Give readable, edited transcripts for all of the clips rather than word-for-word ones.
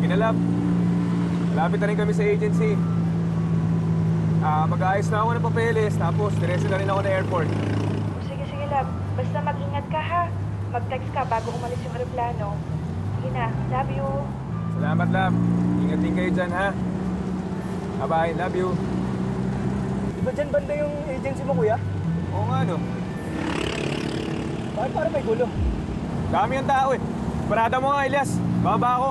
Sige na, love. Malapit na rin kami sa agency. Mag-aayos na ako ng papeles, tapos diretso na rin ako na airport. Sige, sige, love. Basta mag-ingat ka, ha? Mag-text ka bago umalis yung aeroplano. Sige na. Love you. Salamat, love. Ingat din kayo dyan, ha? Bye-bye. Love you. Di ba dyan banda yung agency mo, kuya? Oo nga, no? Bakit parang may gulo? Dami ang tao, eh. Parada mo nga, Elias. Bababa ako.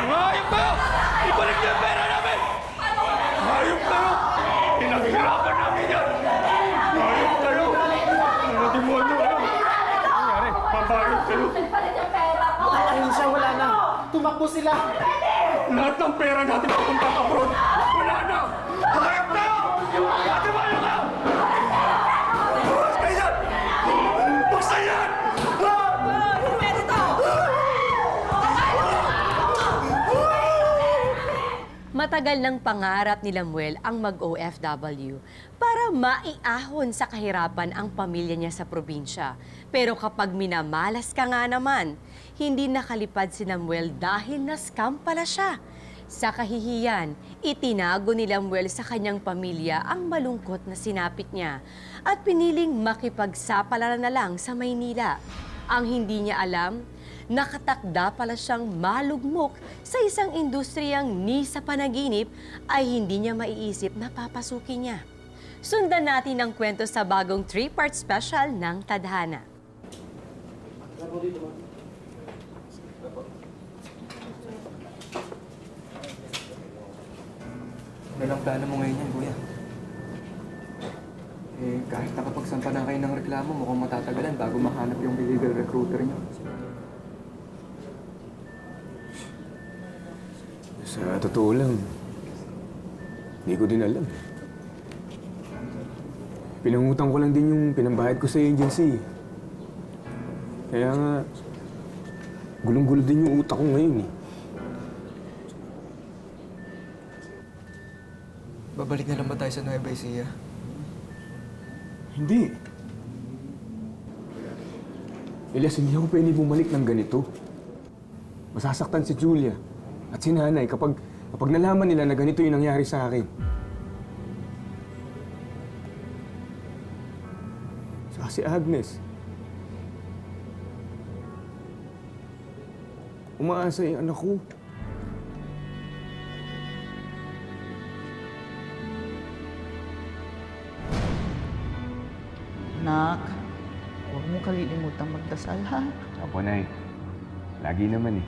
Hayop kayo! Ibalik niyo ang pera namin! Hayop kayo! Pinaghirapan namin yan! Hayop kayo! Ano demonyo? Ano? Nangyari? Papayop kayo! Ayun siya, wala na. Tumakbo sila. Lahat ng pera natin papunta abroad! Wala na! Hayop kayo! Ate Mayo kayo! Bukas kayo yan! Buksan yan! Matagal ng pangarap ni Lamuel ang mag-OFW para maiahon sa kahirapan ang pamilya niya sa probinsya. Pero kapag minamalas ka nga naman, hindi nakalipad si Lamuel dahil na-scam pala siya. Sa kahihiyan, itinago ni Lamuel sa kanyang pamilya ang malungkot na sinapit niya at piniling makipagsapalaran na lang sa Maynila. Ang hindi niya alam, nakatakda pala siyang malugmok sa isang industriyang ni sa panaginip ay hindi niya maiisip na papasukin niya. Sundan natin ang kwento sa bagong 3-part special ng Tadhana. Ano lang plano mo ngayon yan, kuya? Kahit nakapagsampa na kayo ng reklamo, mukhang matatagalan bago mahanap yung illegal recruiter niyo. Sa totoo lang, hindi ko din alam. Pinangutang ko lang din yung pinambayad ko sa agency. Kaya nga, gulong-gulo din yung utak ko ngayon, eh. Babalik na lang ba tayo sa Nueva Ecija? Hindi. Elias, hindi ako pwede bumalik ng ganito. Masasaktan si Julia at si nanay kapag nalaman nila na ganito yung nangyari sa akin. Saka si Agnes. Umaasa yung anak ko. Nak, huwag mong kalilimutang magdasal, ha? Opo, Nay. Lagi naman, eh.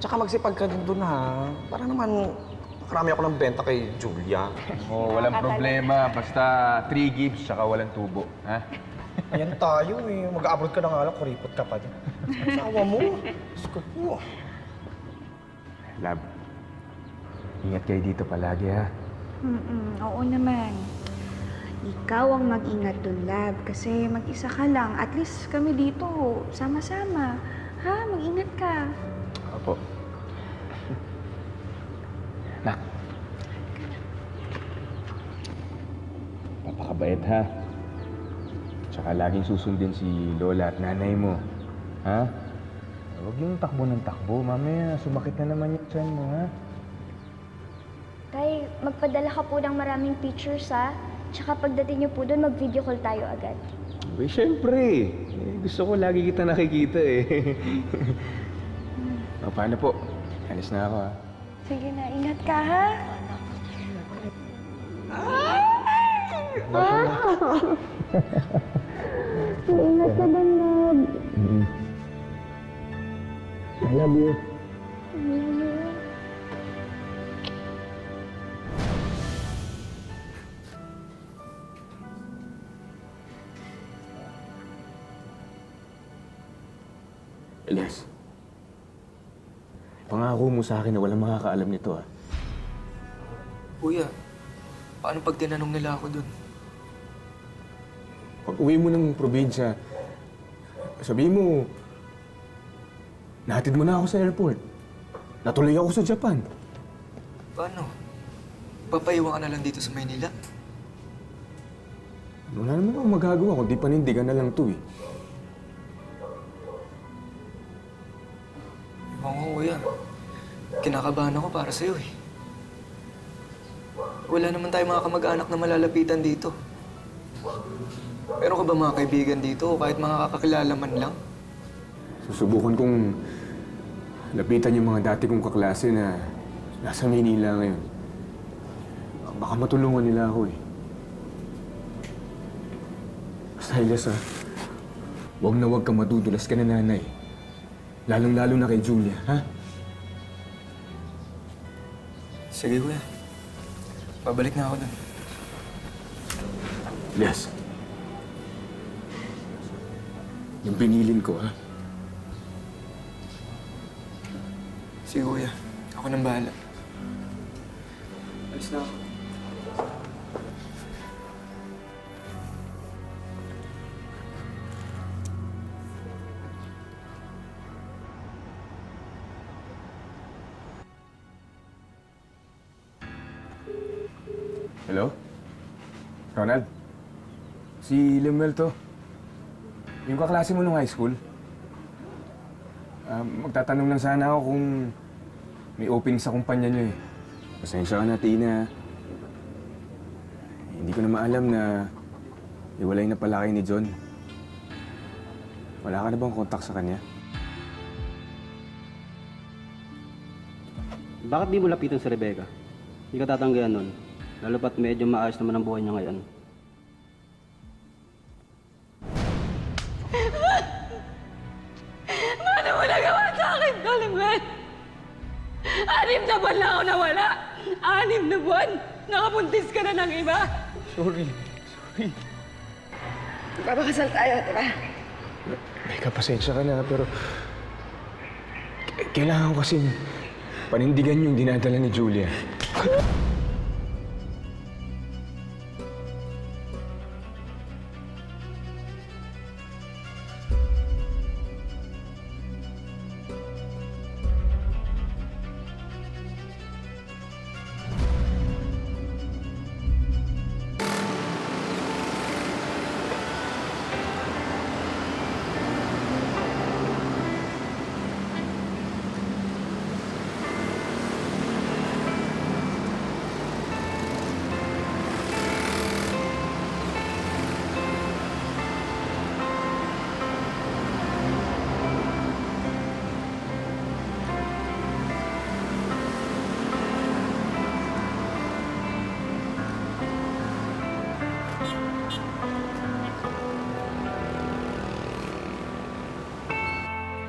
Tsaka magsipag ka din doon, ha? Para naman makarami ako ng benta kay Julia. Oh, walang problema. Basta 3 gigs tsaka walang tubo. Ha? Ayan tayo, eh. Mag-abroad ka na nga lang, kuripot ka pa din. Asawa mo. Diyos ko po. Lab, ingat kayo dito palagi, ha? Oo naman. Ikaw ang mag-ingat doon, love. Kasi mag-isa ka lang. At least kami dito, sama-sama. Ha? Mag-ingat ka. Opo. Nak. Napakabait, ha? Tsaka laging susundin si Lola at nanay mo. Ha? Huwag yung takbo ng takbo. Mamaya, sumakit na naman yung tiyan mo, ha? Tay, magpadala ka po ng maraming pictures, ha? Tsaka pagdating niyo po doon, mag-video call tayo agad. Uy, syempre. Gusto ko lagi kita nakikita, eh. O, paano po? Alis na ako, ha? Sige na, ingat ka, ha? Ingat ka din, love. I love you. Elias, pangako mo sa akin na walang makakaalam nito, ha? Kuya, paano pag tinanong nila ako doon? Pag uwi mo ng probinsya, sabihin mo, nahatid mo na ako sa airport. Natuloy ako sa Japan. Paano? Papaiwan ka na lang dito sa Maynila? Wala naman akong magagawa kundi panindigan na lang to, eh. Ewan ko, kuya. Kinakabahan ako para sa'yo eh. Wala naman tayo mga kamag-anak na malalapitan dito. Meron ka ba mga kaibigan dito o kahit mga kakakilala man lang? Susubukan kong lapitan yung mga dati kong kaklase na nasa Maynila ngayon. Baka matulungan nila ako eh. Basta Elias huwag na huwag kang madudulas ka na nanay. Lalong-lalo na kay Julia, ha? Sige, kuya. Babalik na ako dun. Elias. Yung binilin ko, ha? Sige, kuya. Ako nang bahala. Alis na ako. Hello? Ronald? Si Lemuel to. Yung kaklase mo nung high school. Magtatanong lang sana ako kung may opening sa kumpanya niyo eh. Pasensya ka na, Tina. Hindi ko na maalam na iwalay na pala kayo ni John. Wala ka na bang kontak sa kanya? Bakit di mo lapitan si Rebecca? Hindi ka tatanggayan nun. Lalo pat medyo maayos naman ang buhay niya ngayon. Ano mo nagawa sa akin, Lemuel? 6 na buwan na ako nawala. 6 na buwan. Nakabuntis ka na ng iba. Sorry. Papakasal tayo, di ba? Becca, pasensya ka na, pero kailangan ko kasing panindigan yung dinadala ni Julia.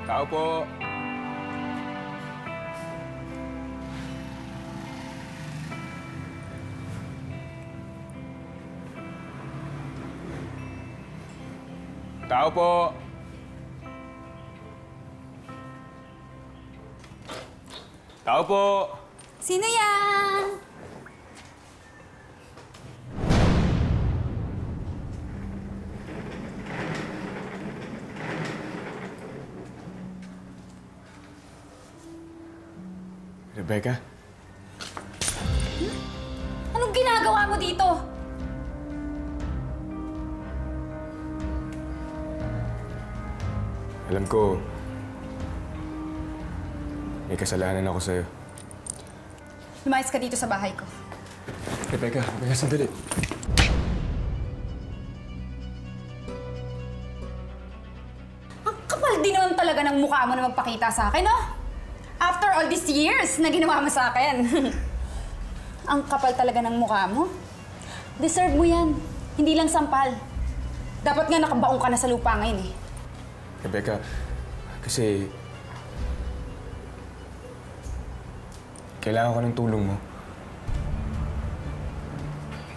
Tao po. Tao po. Tao po. Sino yan? Rebecca? Anong ginagawa mo dito? Alam ko, may kasalanan ako sa'yo. Lumayas ka dito sa bahay ko. Rebecca, sandali. Ang kapal din naman talaga ng mukha mo na magpakita sa akin, no? After all these years na ginawa mo sa akin. Ang kapal talaga ng mukha mo. Deserve mo yan. Hindi lang sampal. Dapat nga nakabaong ka na sa lupa ngayon eh. Rebecca, kasi kailangan ko ng tulong mo.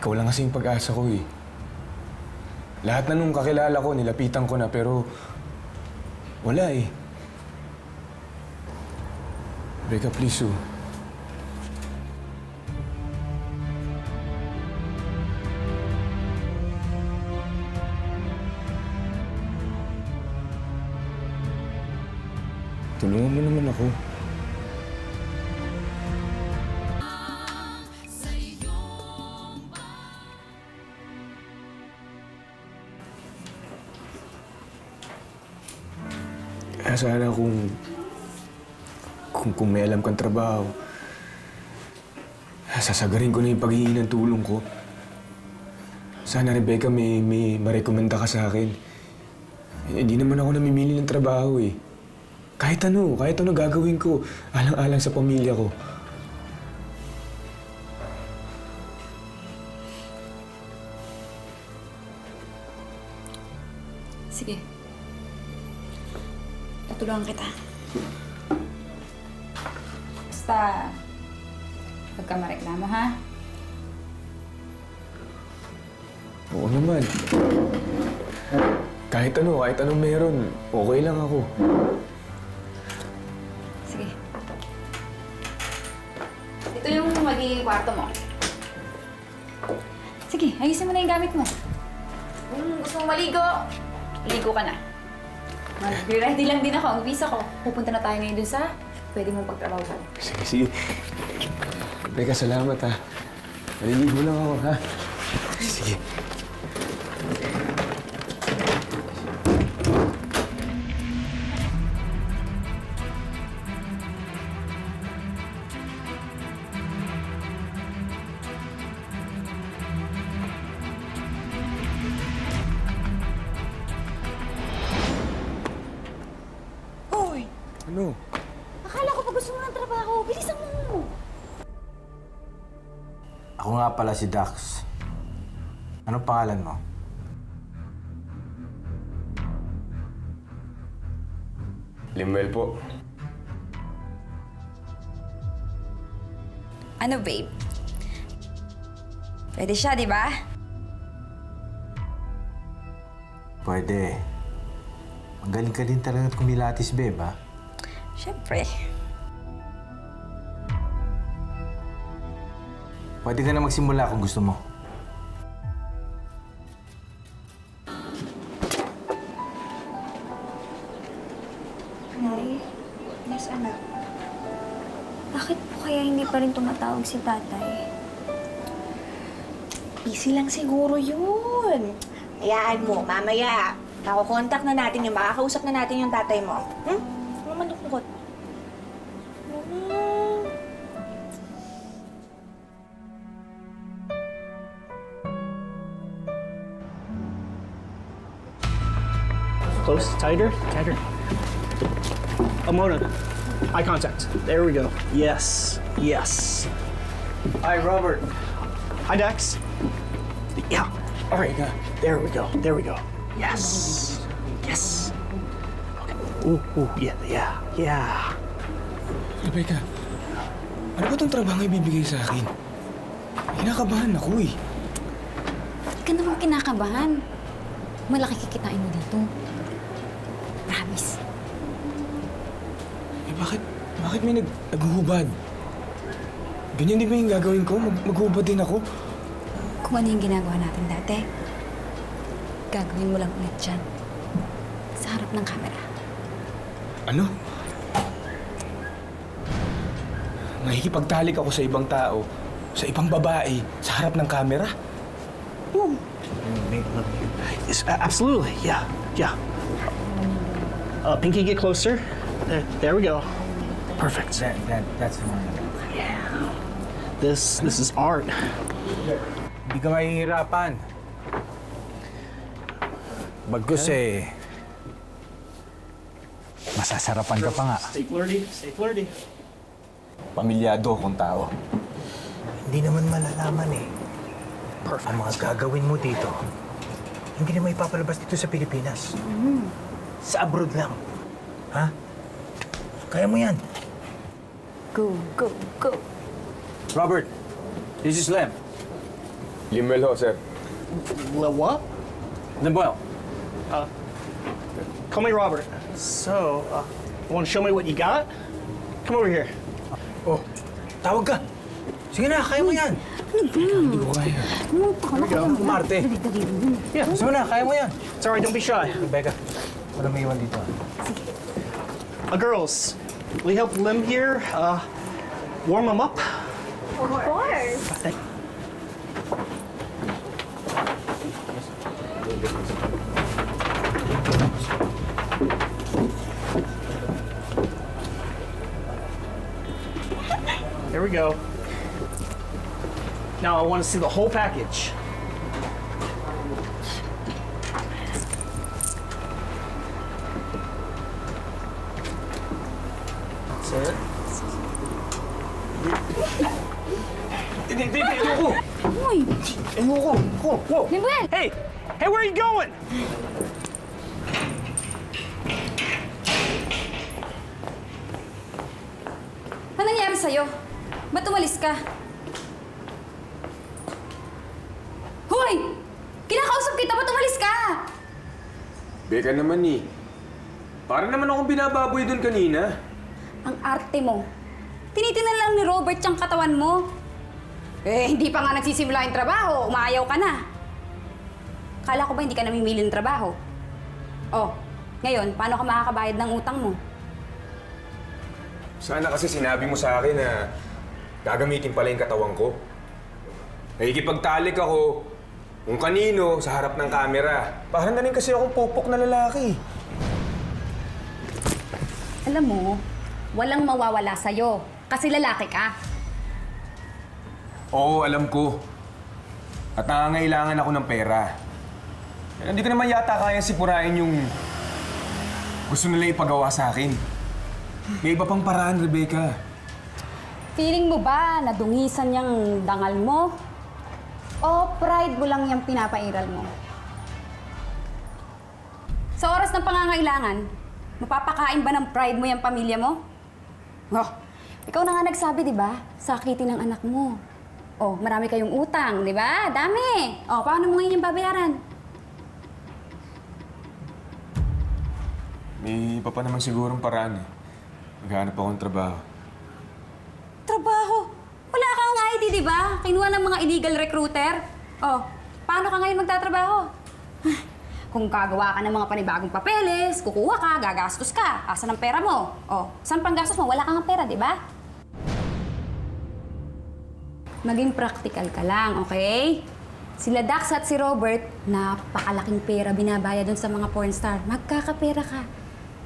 Ikaw lang kasi yung pag-asa ko eh. Lahat na nung kakilala ko, nilapitan ko na, pero wala eh. Rebecca, please tulungan mo naman ako. Kaya sana kung kung may alam kang trabaho, sasagarin ko na yung paghihingi ng tulong ko. Sana, Rebecca, may marekomenda ka sa akin. Hindi naman ako namimili ng trabaho eh. Kahit ano gagawin ko, alang-alang sa pamilya ko. Sige. Tutulungan kita. Basta, huwag ka mareklamo, ha? Oo naman. Kahit anong meron, okay lang ako. Sige. Ito yung magiging kwarto mo. Sige, ayusin mo na yung gamit mo. Kung gusto mong maligo, ligo ka na. Mag-ready lang din ako. Ang visa ko. Pupunta na tayo ngayon dun sa pwede mong pagtrabaho. Sige. Rebecca, salamat ha. Maliligo lang ako ha. Sige. Hoy! Ano? Akala ko pa gusto mo ng trabaho. Bilisan mo! Ako nga pala si Dax. Anong pangalan mo? Limuel po. Ano, babe? Pwede siya, di ba? Pwede. Ang galing ka din talaga at kumilatis, babe, ha? Siyempre. Pwede ka na magsimula kung gusto mo. Nay, yes anak. Bakit po kaya hindi pa rin tumatawag si tatay? Busy lang siguro yun. Hayaan mo, mamaya. Nakukontak na natin yung makakausap na natin yung tatay mo. Ano malungkot? Close, tighter. Mona, eye contact. There we go. Yes. Hi, Robert. Hi, Dex. Yeah. All right. There we go. Yes. Okay. Ooh, yeah. Rebecca, ano ba itong trabaho ibibigay sa akin? Kinakabahan ako eh. Hindi ka naman kinakabahan. Malaki kikitain mo dito. Promise. Eh bakit may naghuhubad? Ganyan din ba yung gagawin ko? Maghubad din ako? Kung ano yung ginagawa natin dati, gagawin mo lang ulit dyan. Sa harap ng camera. Ano? Makikipagtalik ako sa ibang tao, sa ibang babae, sa harap ng kamera? Yes, absolutely. Yeah. Pinky, get closer. There we go. Perfect. That's fine. This is art. Hindi ka mahihirapan. Bagkus eh. Masasarapan ka pa nga. Stay flirty. Pamilyado akong tao. Hindi naman malalaman eh. Ang mga gagawin mo dito, hindi na maipapalabas dito sa Pilipinas. Sa abroad lang. Ha? Kaya mo yan. Go. Robert, this is Lem. Limuel ho, sir. What? Lemuel. Call me Robert. So, you want to show me what you got? Come over here. Oh, tawag ka. Sige na, kaya mo yan. Hindi ko kaya. Here we go. Marte. Yeah. Sige na, kaya mo yan. It's all right, don't be shy. Rebecca, wala may iwan dito. Girls, will you help Lim here warm him up? Of course. here we go. Now I want to see the whole package. Sir? Hindi, ayoko! Uy! Ayoko! Whoa! Manuel! Hey! Hey, where are you going? Ano nangyari sa'yo? Ba't umalis ka? Hoy! Kinakausap kita, ba't umalis ka? Beka naman eh. Para naman akong binababoy doon kanina. Ang arte mo. Tinitingnan lang ni Robert yung katawan mo. Eh, hindi pa nga nagsisimula yung trabaho. Umaayaw ka na. Kala ko ba hindi ka namimili ng trabaho? Oh, ngayon, paano ka makakabayad ng utang mo? Sana kasi sinabi mo sa akin na gagamitin pala yung katawan ko. Nakikipagtalik ako kung kanino sa harap ng kamera. Parang na rin kasi akong pupok na lalaki. Alam mo, walang mawawala sa'yo. Kasi lalaki ka. Oo, alam ko. At nangangailangan ako ng pera. Eh, hindi ko naman yata kaya sipurain yung gusto nila ipagawa sa akin. May iba pang paraan, Rebecca. Feeling mo ba nadungisan yung dangal mo? O pride mo lang yung pinapairal mo? Sa oras ng pangangailangan, mapapakain ba ng pride mo yung pamilya mo? Oh, ikaw na nga nagsabi, di ba? Sakitin ng anak mo. Oh, marami kayong utang, di ba? Dami! Oh, paano mo ngayon yung babayaran? May iba pa naman sigurong paraan eh. Maghanap akong trabaho. Trabaho? Wala kang ID, di ba? Kinuha ng mga illegal recruiter. Oh, paano ka ngayon magtatrabaho? Kung gagawa ka ng mga panibagong papeles, kukuha ka, gagastos ka. Asan ang pera mo? Oh, saan pang gastos mo? Wala kang pera, di ba? Maging practical ka lang, okay? Sila Dax at si Robert, napakalaking pera binabaya doon sa mga porn star. Magkakapera ka.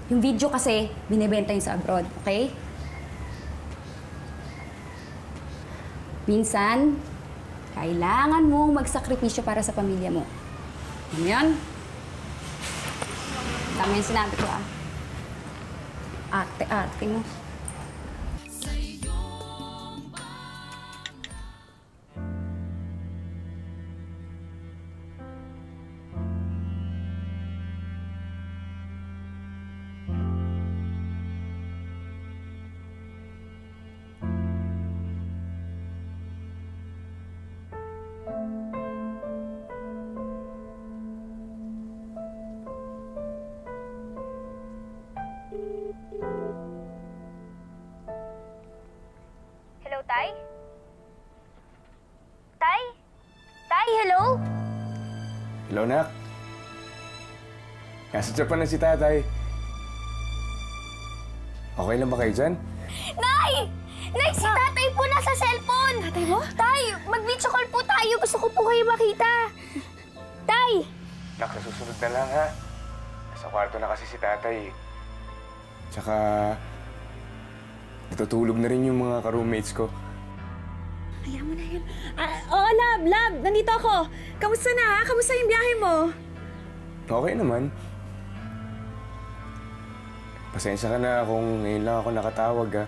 Yung video kasi, binibenta yun sa abroad, okay? Minsan, kailangan mong magsakripisyo para sa pamilya mo. Ano yan? Tama yung sinabi ko, ah. Arte-arte mo. Hello, Tay? Tay? Tay, hello? Hello, Nak. Nasa Japan na si tatay. Okay lang ba kayo dyan? Nay! Nay, si tatay po nasa cellphone! Tatay mo? Tay, mag-video call po tayo. Gusto ko po kayo makita. Tay! Nak, sa susunod na lang ha. Nasa kwarto na kasi si tatay. Tsaka, natutulog na rin yung mga ka-roommates ko. Hayaan mo na yan. Oo, Lab, nandito ako. Kamusta na? Kamusta yung biyahe mo? Okay naman. Pasensya ka na kung ngayon lang ako nakatawag ha.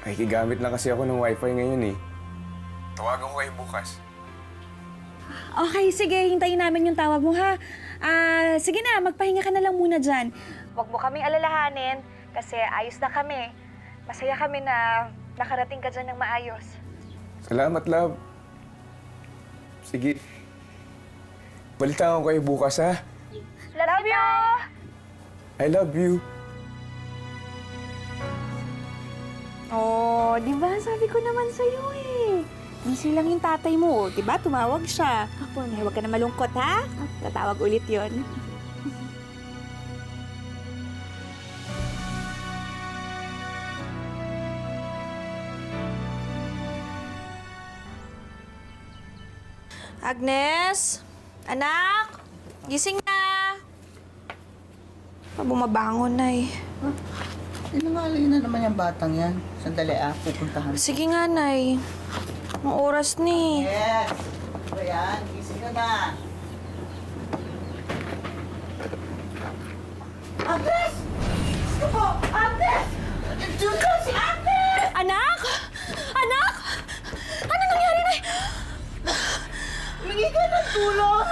Nakikigamit lang kasi ako ng wifi ngayon eh. Tawagan ko kayo bukas. Okay, sige. Hintayin namin yung tawag mo, ha? Sige na, magpahinga ka na lang muna dyan. Huwag mo kaming alalahanin kasi ayos na kami. Masaya kami na nakarating ka dyan ng maayos. Salamat, love. Sige. Balitaan ko kayo bukas, ha? Love you! I love you. Oh, di ba? Sabi ko naman sa'yo eh. Busy lang yung tatay mo, di ba? Tumawag siya. Huwag ka na malungkot, ha? Tatawag ulit yon. Agnes? Anak? Gising na! Bumabangon na eh. Inangalay na naman yung batang yan. Sandali pupuntahan. Sige nga, Nay. Ang oras ni. Yes! Ano yan? Gising ka na. Agnes! Gusto ko! Agnes! Diyan ka si Agnes! Anak! Anak! Ano nangyari, Nay? Humingi ka ng tulong!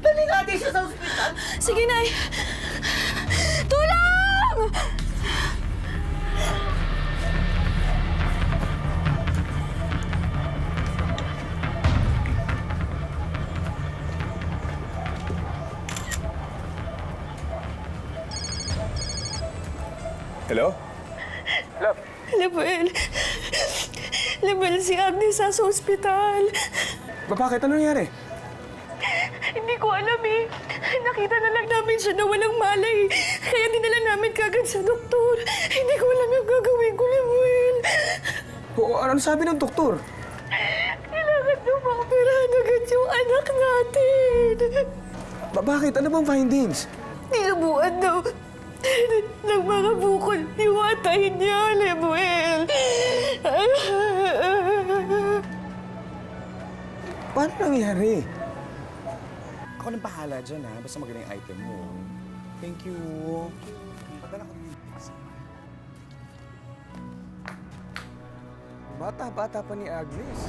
Dali natin siya sa ospital. Sige, Nay. Tulong! Hello? Lebel. Lebel, si Agnes sa ospital. Bakit? Ano nangyari? Hindi ko alam eh. Nakita na lang namin siya na walang malay. Kaya dinala namin kagad sa doktor. Hindi ko alam yung gagawin ko, Lemuel. Ano sabi ng doktor? Kailangan dumapirahan agad yung anak natin. Bakit? Ano bang findings? Nilubuan daw ng mga bukol yung atay niya, Lemuel. Paano nangyari? Ako nang bahala dyan, ha? Basta magaling yung item mo. Thank you. Padala ko din. Bata-bata pa ni Agnes.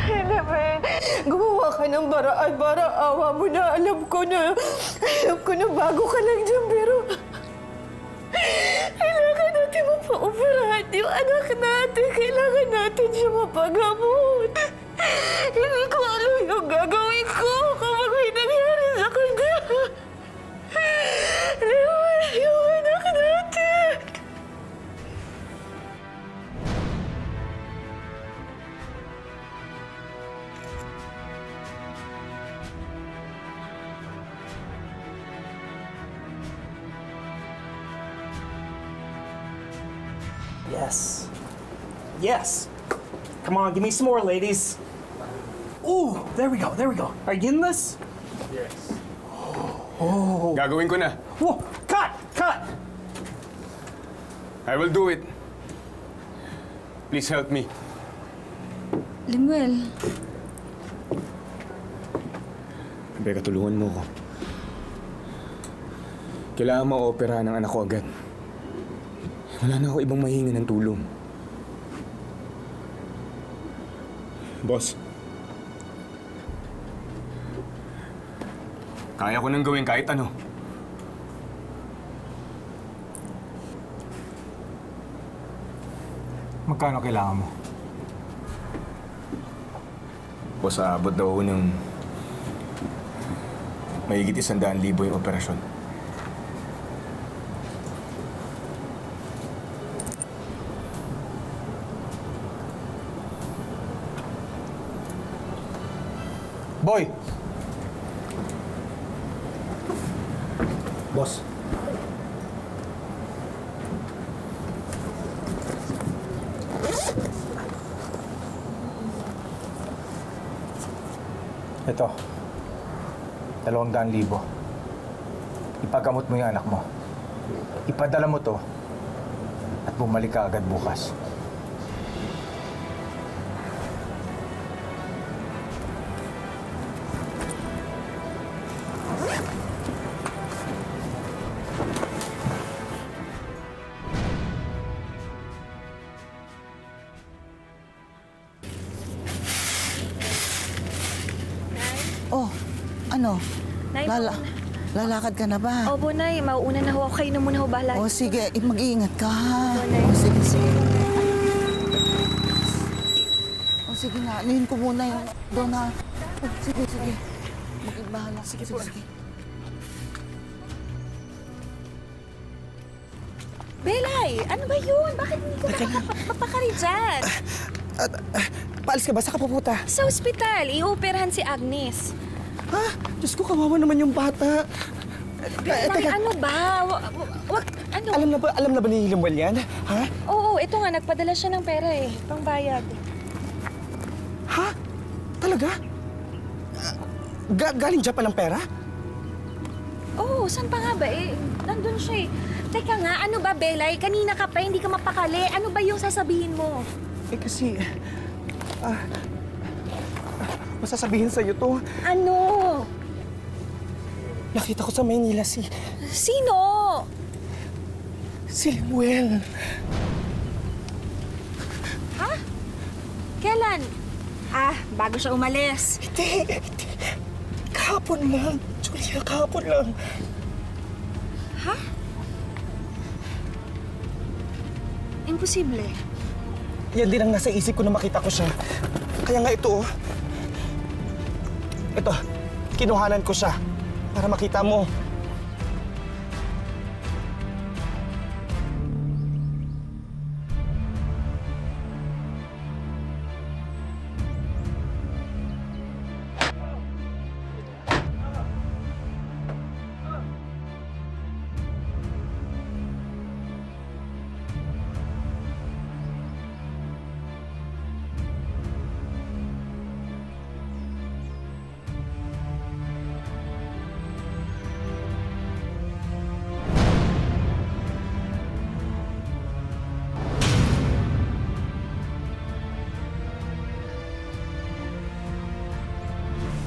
Lemuel, gumawa ka ng paraan para awa mo na. Alam ko na bago ka lang dyan, pero kailangan natin mapaoperahan yung anak natin. Kailangan natin siya mapagamot. Hindi ko alam yung gagawin ko kapag may nangyari sa kanya. Lemuel, yung anak natin. Yes. Yes. Come on, give me some more, ladies. Ooh, there we go, there we go. Are you getting this? Gagawin ko na. Whoa, cut, cut. I will do it. Please help me. Lemuel, Becca, tulungan mo ko. Kailangan ma-opera ng anak ko agad. Wala na ako ibang mahinga ng tulong. Boss. Kaya ko nang gawin kahit ano. Magkano kailangan mo? Boss, aabot daw ako ng mahigit 100,000 yung operasyon. Boy! Boss. Ito. 200,000. Ipagamot mo yung anak mo. Ipadala mo to at bumalik ka agad bukas. Oh, ano? Nay, Lalakad ka na ba? Opo, Nay. Mauuna na ho ako. Kayo na muna ho bahala. Oh, sige. Mag-iingat ka, ha? Opo, Nay. Oh, sige, sige. Oh, sige nga. Anuhin ko muna yung doon, ha? Oh, sige, sige. Mag-ibahala. Sige, sige, sige. Belay! Ano ba yun? Bakit hindi ka mapakari dyan? Paalis ka ba? Saan ka pupunta? Sa ospital, i-operahan si Agnes. Ha? Diyos ko, kawawa naman yung bata. Belay, ano ba? Ano? Alam na ba ni Lemuel yan? Ha? Oo, ito nga, nagpadala siya ng pera eh. Pangbayad. Ha? Talaga? Galing Japan ang pera? Oo, saan pa nga ba eh? Nandun siya eh. Teka nga, ano ba, Belay? Kanina ka pa, hindi ka mapakali. Ano ba yung sasabihin mo? Eh kasi, masasabihin sa'yo to. Ano? Nakita ko sa Maynila si Sino? Lemuel. Ha? Kailan? Bago siya umalis. Hindi. Kahapon lang. Julia, kahapon lang. Ha? Imposible. Yan din ang nasa isip ko na makita ko siya. Kaya nga ito, oh. Ito, kinuhanan ko siya para makita mo.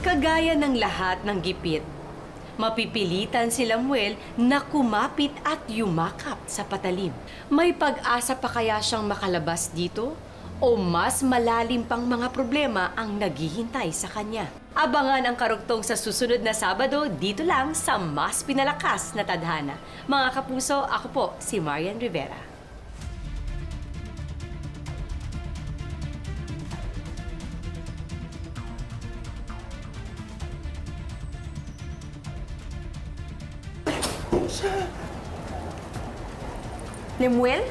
Kagaya ng lahat ng gipit, mapipilitan si Lemuel na kumapit at yumakap sa patalim. May pag-asa pa kaya siyang makalabas dito? O mas malalim pang mga problema ang naghihintay sa kanya? Abangan ang karugtong sa susunod na Sabado dito lang sa Mas Pinalakas na Tadhana. Mga kapuso, ako po si Marian Rivera. Lemuel?